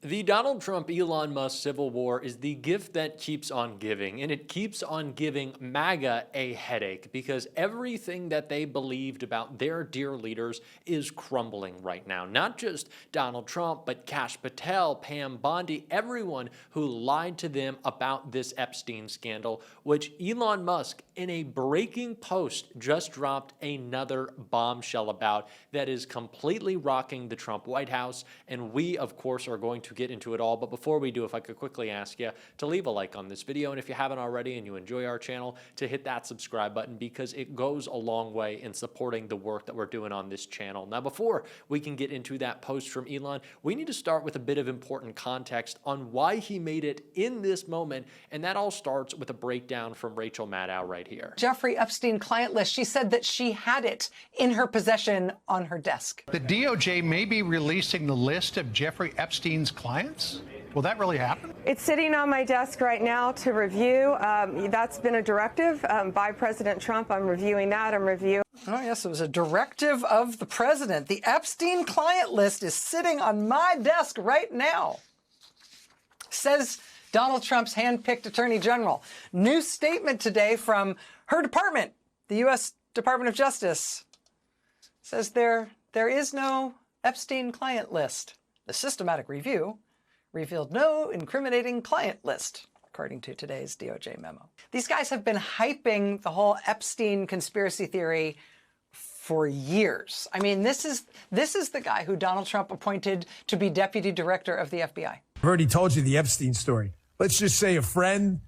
The Donald Trump-Elon Musk civil war is the gift that keeps on giving, and it keeps on giving MAGA a headache because everything that they believed about their dear leaders is crumbling right now. Not just Donald Trump, but Kash Patel, Pam Bondi, everyone who lied to them about this Epstein scandal, which Elon Musk, in a breaking post, just dropped another bombshell about that is completely rocking the Trump White House, and we, of course, are going to get into it all. But before we do, if I could quickly ask you to leave a like on this video, and if you haven't already and you enjoy our channel, to hit that subscribe button because it goes a long way in supporting the work that we're doing on this channel. Now, before we can get into that post from Elon, we need to start with a bit of important context on why he made it in this moment, and that all starts with a breakdown from Rachel Maddow right here. Jeffrey Epstein client list. She said that she had it in her possession on her desk. The DOJ may be releasing the list of Jeffrey Epstein's clients? Will that really happen? It's sitting on my desk right now to review. That's been a directive by President Trump. I'm reviewing that. Oh, yes, it was a directive of the president. The Epstein client list is sitting on my desk right now, says Donald Trump's hand-picked attorney general. New statement today from her department, the U.S. Department of Justice, says there is no Epstein client list. The systematic review revealed no incriminating client list, according to today's DOJ memo. These guys have been hyping the whole Epstein conspiracy theory for years. I mean, this is the guy who Donald Trump appointed to be deputy director of the FBI. I've already told you the Epstein story. Let's just say a friend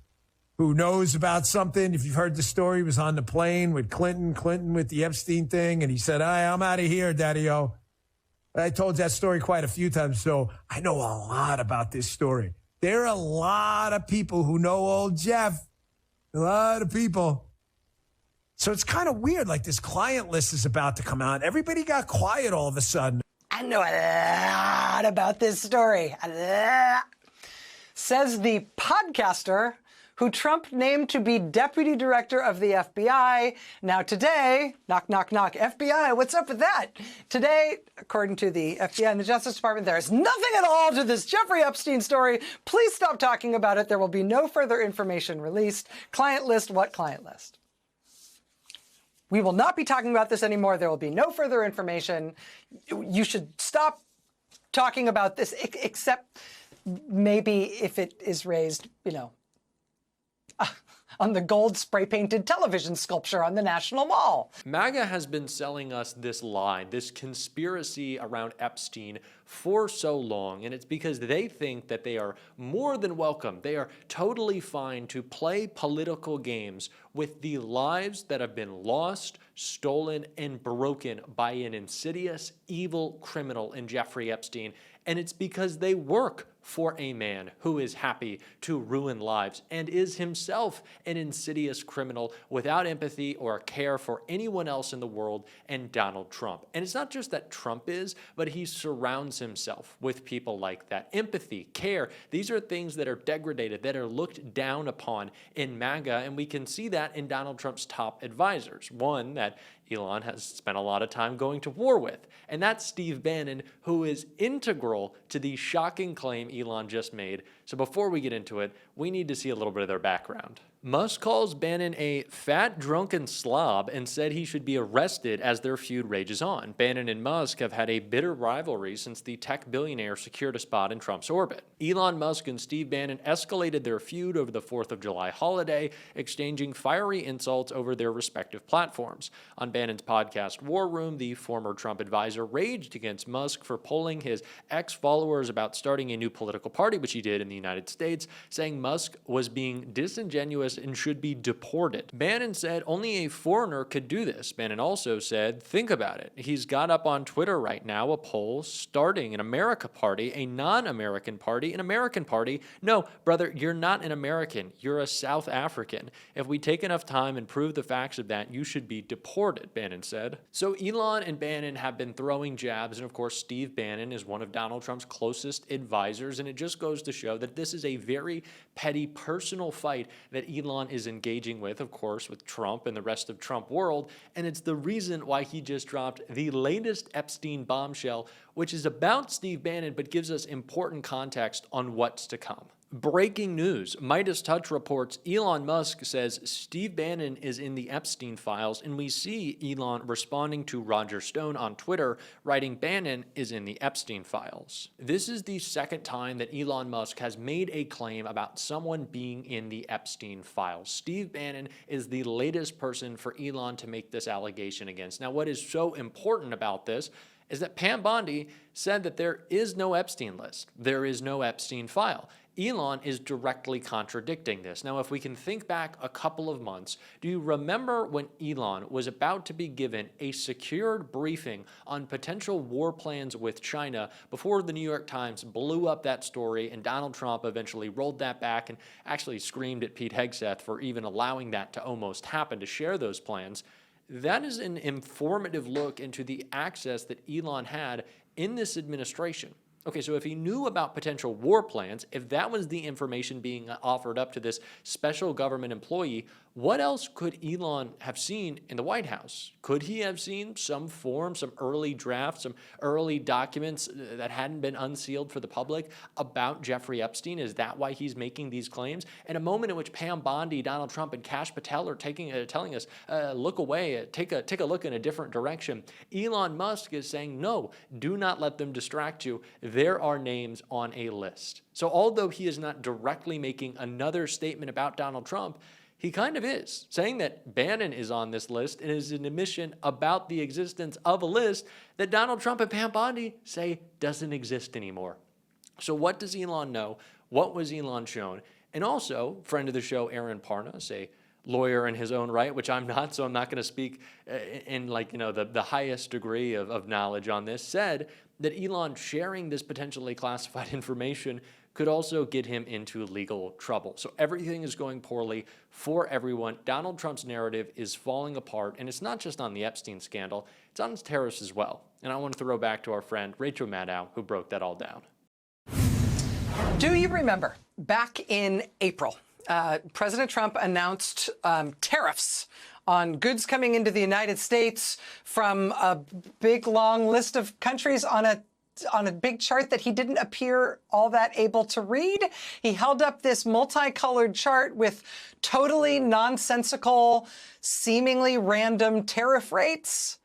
who knows about something, if you've heard the story, was on the plane with Clinton with the Epstein thing, and he said, "Hey, I'm out of here, Daddy-O." I told that story quite a few times, so I know a lot about this story. There are a lot of people who know old Jeff. A lot of people. So it's kind of weird, like this client list is about to come out. Everybody got quiet all of a sudden. I know a lot about this story. A lot. Says the podcaster who Trump named to be deputy director of the FBI. Now today, knock, knock, knock, FBI, what's up with that? Today, according to the FBI and the Justice Department, there is nothing at all to this Jeffrey Epstein story. Please stop talking about it. There will be no further information released. Client list, what client list? We will not be talking about this anymore. There will be no further information. You should stop talking about this, except maybe if it is raised, on the gold spray-painted television sculpture on the National Mall. MAGA has been selling us this lie, this conspiracy around Epstein for so long, and it's because they think that they are more than welcome. They are totally fine to play political games with the lives that have been lost, stolen, and broken by an insidious, evil criminal in Jeffrey Epstein. And it's because they work for a man who is happy to ruin lives and is himself an insidious criminal without empathy or care for anyone else in the world and Donald Trump. And it's not just that Trump is, but he surrounds himself with people like that. Empathy, care, these are things that are degraded, that are looked down upon in MAGA, and we can see that in Donald Trump's top advisors. One that Elon has spent a lot of time going to war with, and that's Steve Bannon, who is integral to the shocking claim Elon just made. So before we get into it, we need to see a little bit of their background. Musk calls Bannon a fat, drunken slob and said he should be arrested as their feud rages on. Bannon and Musk have had a bitter rivalry since the tech billionaire secured a spot in Trump's orbit. Elon Musk and Steve Bannon escalated their feud over the 4th of July holiday, exchanging fiery insults over their respective platforms. On Bannon's podcast War Room, the former Trump advisor raged against Musk for polling his ex-followers about starting a new political party, which he did in the United States, saying Musk was being disingenuous and should be deported. Bannon said only a foreigner could do this. Bannon also said, think about it. He's got up on Twitter right now a poll starting an America party, a non-American party, an American party. No, brother, you're not an American. You're a South African. If we take enough time and prove the facts of that, you should be deported, Bannon said. So Elon and Bannon have been throwing jabs, and of course Steve Bannon is one of Donald Trump's closest advisors, and it just goes to show that this is a very petty personal fight that Elon Elon is engaging with, of course, with Trump and the rest of Trump world, and it's the reason why he just dropped the latest Epstein bombshell, which is about Steve Bannon, but gives us important context on what's to come. Breaking news. Midas Touch reports Elon Musk says Steve Bannon is in the Epstein files, and we see Elon responding to Roger Stone on Twitter, writing Bannon is in the Epstein files. This is the second time that Elon Musk has made a claim about someone being in the Epstein files. Steve Bannon is the latest person for Elon to make this allegation against. Now, what is so important about this is that Pam Bondi said that there is no Epstein list. There is no Epstein file. Elon is directly contradicting this. Now, if we can think back a couple of months, do you remember when Elon was about to be given a secured briefing on potential war plans with China before the New York Times blew up that story and Donald Trump eventually rolled that back and actually screamed at Pete Hegseth for even allowing that to almost happen, to share those plans? That is an informative look into the access that Elon had in this administration. Okay, so if he knew about potential war plans, if that was the information being offered up to this special government employee, what else could Elon have seen in the White House? Could he have seen some form, some early drafts, some early documents that hadn't been unsealed for the public about Jeffrey Epstein? Is that why he's making these claims? In a moment in which Pam Bondi, Donald Trump, and Kash Patel are telling us, look away, take a look in a different direction, Elon Musk is saying, no, do not let them distract you. There are names on a list. So although he is not directly making another statement about Donald Trump, he kind of is, saying that Bannon is on this list and is an admission about the existence of a list that Donald Trump and Pam Bondi say doesn't exist anymore. So what does Elon know? What was Elon shown? And also, friend of the show, Aaron Parnas, a lawyer in his own right, which I'm not, so I'm not going to speak in the highest degree of knowledge on this, said that Elon sharing this potentially classified information could also get him into legal trouble. So everything is going poorly for everyone. Donald Trump's narrative is falling apart, and it's not just on the Epstein scandal, it's on his tariffs as well. And I want to throw back to our friend Rachel Maddow, who broke that all down. Do you remember back in April, President Trump announced tariffs on goods coming into the United States from a big, long list of countries on a big chart that he didn't appear all that able to read. He held up this multicolored chart with totally nonsensical, seemingly random tariff rates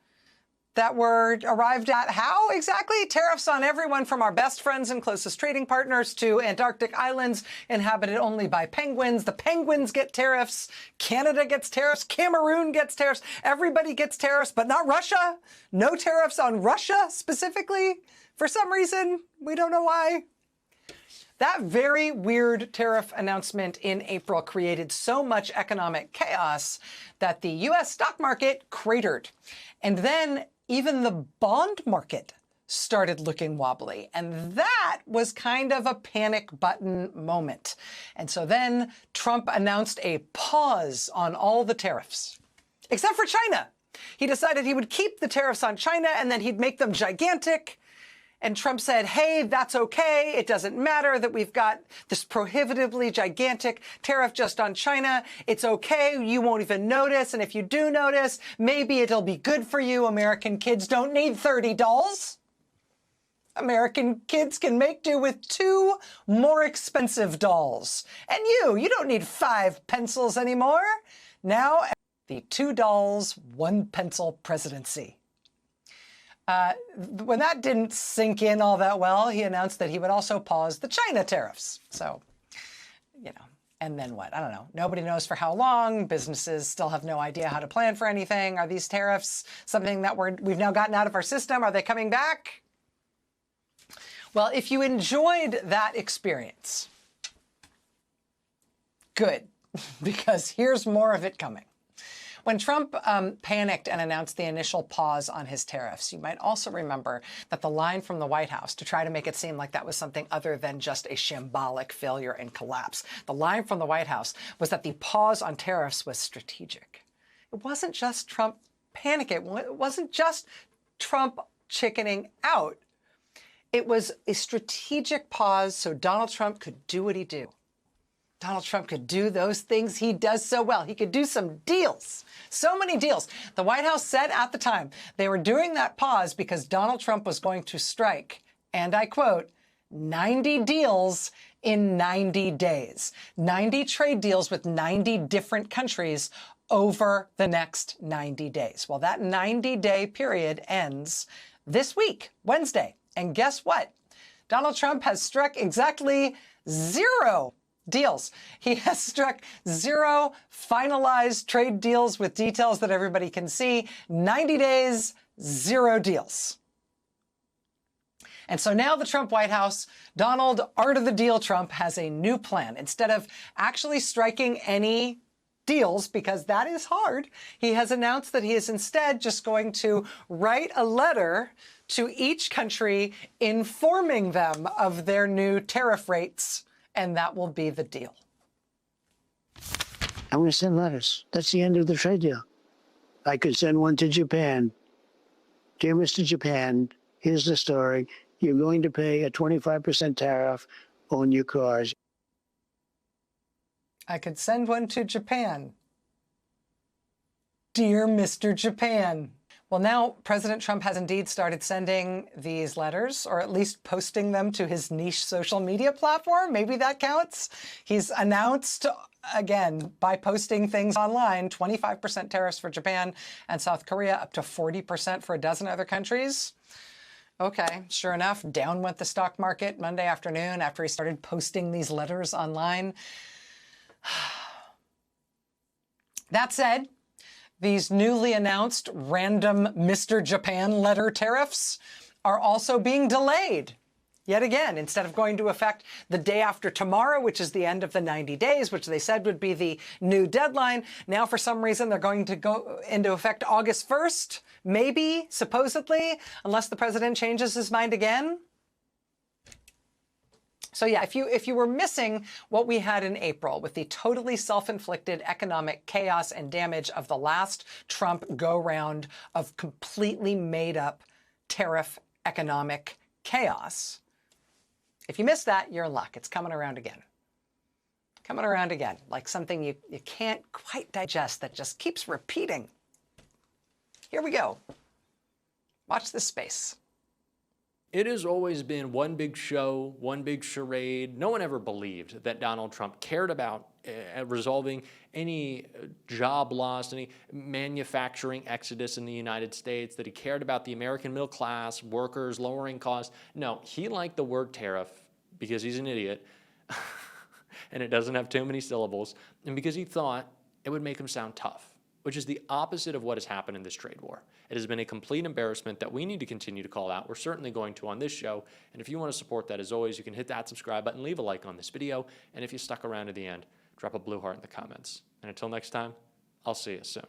that were arrived at how exactly? Tariffs on everyone from our best friends and closest trading partners to Antarctic islands inhabited only by penguins. The penguins get tariffs. Canada gets tariffs. Cameroon gets tariffs. Everybody gets tariffs, but not Russia. No tariffs on Russia specifically. For some reason, we don't know why. That very weird tariff announcement in April created so much economic chaos that the U.S. stock market cratered. And then even the bond market started looking wobbly. And that was kind of a panic button moment. And so then Trump announced a pause on all the tariffs, except for China. He decided he would keep the tariffs on China and then he'd make them gigantic. And Trump said, hey, that's okay. It doesn't matter that we've got this prohibitively gigantic tariff just on China. It's okay. You won't even notice. And if you do notice, maybe it'll be good for you. American kids don't need 30 dolls. American kids can make do with 2 more expensive dolls. And you don't need 5 pencils anymore. Now, the 2 dolls, 1 pencil presidency. When that didn't sink in all that well, he announced that he would also pause the China tariffs. So, and then what? I don't know. Nobody knows for how long. Businesses still have no idea how to plan for anything. Are these tariffs something that we've now gotten out of our system? Are they coming back? Well, if you enjoyed that experience, good, because here's more of it coming. When Trump panicked and announced the initial pause on his tariffs, you might also remember that the line from the White House, to try to make it seem like that was something other than just a shambolic failure and collapse, the line from the White House was that the pause on tariffs was strategic. It wasn't just Trump panicking. It wasn't just Trump chickening out. It was a strategic pause so Donald Trump could do what he do. Donald Trump could do those things he does so well. He could do some deals. So many deals. The White House said at the time they were doing that pause because Donald Trump was going to strike, and I quote, 90 deals in 90 days. 90 trade deals with 90 different countries over the next 90 days. Well, that 90-day period ends this week, Wednesday. And guess what? Donald Trump has struck exactly 0 deals. He has struck 0 finalized trade deals with details that everybody can see. 90 days, 0 deals. And so now the Trump White House, Donald Art of the Deal Trump, has a new plan. Instead of actually striking any deals, because that is hard, he has announced that he is instead just going to write a letter to each country informing them of their new tariff rates, and that will be the deal. I'm going to send letters. That's the end of the trade deal. I could send one to Japan. Dear Mr. Japan, here's the story. You're going to pay a 25% tariff on your cars. I could send one to Japan. Dear Mr. Japan. Well, now President Trump has indeed started sending these letters, or at least posting them to his niche social media platform. Maybe that counts. He's announced, again, by posting things online, 25% tariffs for Japan and South Korea, up to 40% for a dozen other countries. Okay, sure enough, down went the stock market Monday afternoon after he started posting these letters online. That said, these newly announced random Mr. Japan letter tariffs are also being delayed. Yet again, instead of going to effect the day after tomorrow, which is the end of the 90 days, which they said would be the new deadline, now for some reason they're going to go into effect August 1st, maybe, supposedly, unless the president changes his mind again. So yeah, if you were missing what we had in April with the totally self-inflicted economic chaos and damage of the last Trump go-round of completely made-up tariff economic chaos, if you missed that, you're in luck. It's coming around again. Coming around again, like something you can't quite digest that just keeps repeating. Here we go. Watch this space. It has always been one big show, one big charade. No one ever believed that Donald Trump cared about resolving any job loss, any manufacturing exodus in the United States, that he cared about the American middle class, workers, lowering costs. No, he liked the word tariff because he's an idiot and it doesn't have too many syllables, and because he thought it would make him sound tough, which is the opposite of what has happened in this trade war. It has been a complete embarrassment that we need to continue to call out. We're certainly going to on this show. And if you want to support that, as always, you can hit that subscribe button, leave a like on this video. And if you stuck around to the end, drop a blue heart in the comments. And until next time, I'll see you soon.